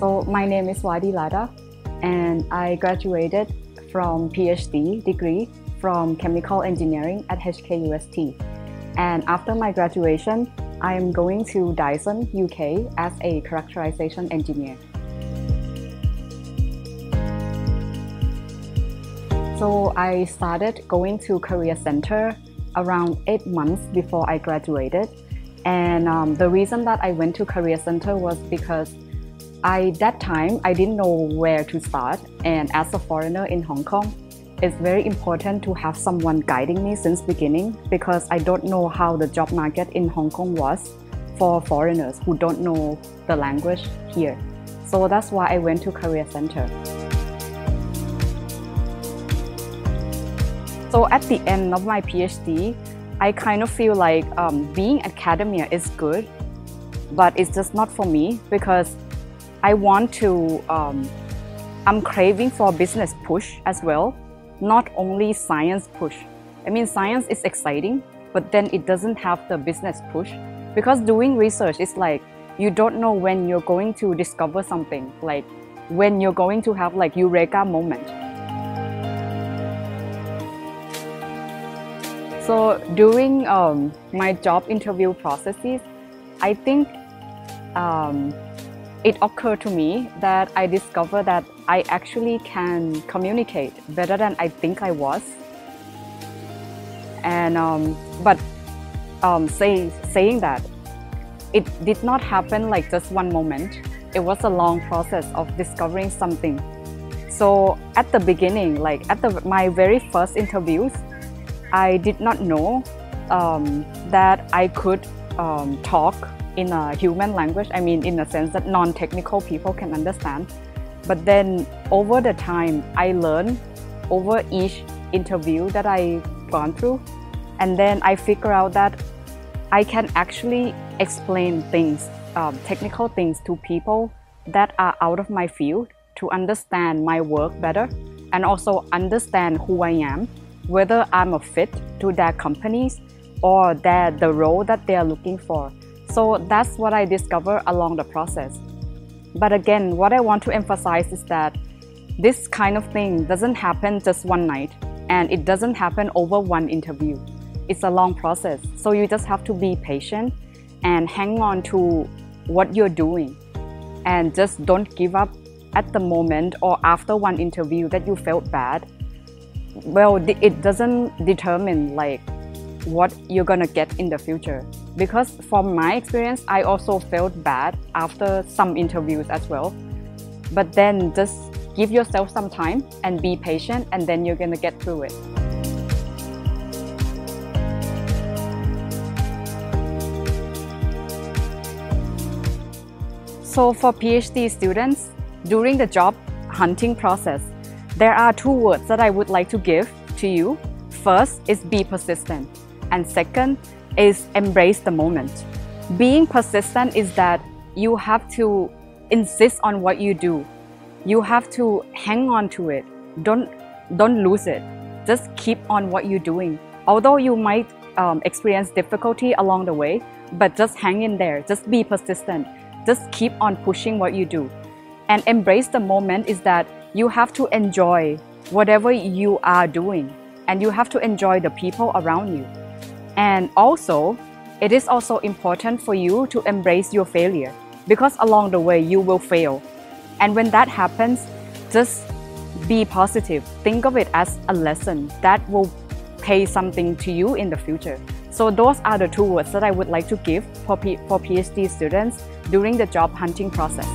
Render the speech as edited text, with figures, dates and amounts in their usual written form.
So my name is Wadeelada, and I graduated from PhD degree from chemical engineering at HKUST. And after my graduation, I am going to Dyson, UK as a characterization engineer. So I started going to Career Center around 8 months before I graduated. And the reason that I went to Career Center was because that time I didn't know where to start. And as a foreigner in Hong Kong, it's very important to have someone guiding me since beginning, because I don't know how the job market in Hong Kong was for foreigners who don't know the language here. So that's why I went to Career Center. So at the end of my PhD, I kind of feel like being academia is good, but it's just not for me, because I want to, I'm craving for business push as well, not only science push. I mean, science is exciting, but then it doesn't have the business push, because doing research is like, you don't know when you're going to discover something, like when you're going to have like eureka moment. So during my job interview processes, I think it occurred to me that I discovered that I actually can communicate better than I think I was. And saying that, it did not happen like just one moment. It was a long process of discovering something. So at the beginning, like at my very first interviews, I did not know that I could talk in a human language. I mean, in a sense that non-technical people can understand. But then over the time, I learned over each interview that I've gone through. And then I figure out that I can actually explain things, technical things to people that are out of my field to understand my work better and also understand who I am, whether I'm a fit to their companies or the role that they are looking for. So that's what I discovered along the process. But again, what I want to emphasize is that this kind of thing doesn't happen just one night, and it doesn't happen over one interview. It's a long process. So you just have to be patient and hang on to what you're doing, and just don't give up at the moment or after one interview that you felt bad. Well, it doesn't determine like what you're gonna get in the future. Because from my experience, I also felt bad after some interviews as well. But then just give yourself some time and be patient, and then you're gonna get through it. So for PhD students, during the job hunting process, there are 2 words that I would like to give to you. First is be persistent, and second is embrace the moment. Being persistent is that you have to insist on what you do. You have to hang on to it. Don't lose it. Just keep on what you're doing. Although you might experience difficulty along the way, but just hang in there. Just be persistent. Just keep on pushing what you do. And embrace the moment is that you have to enjoy whatever you are doing, and you have to enjoy the people around you. And also, it is also important for you to embrace your failure, because along the way you will fail. And when that happens, just be positive. Think of it as a lesson that will pay something to you in the future. So those are the 2 words that I would like to give for PhD students during the job hunting process.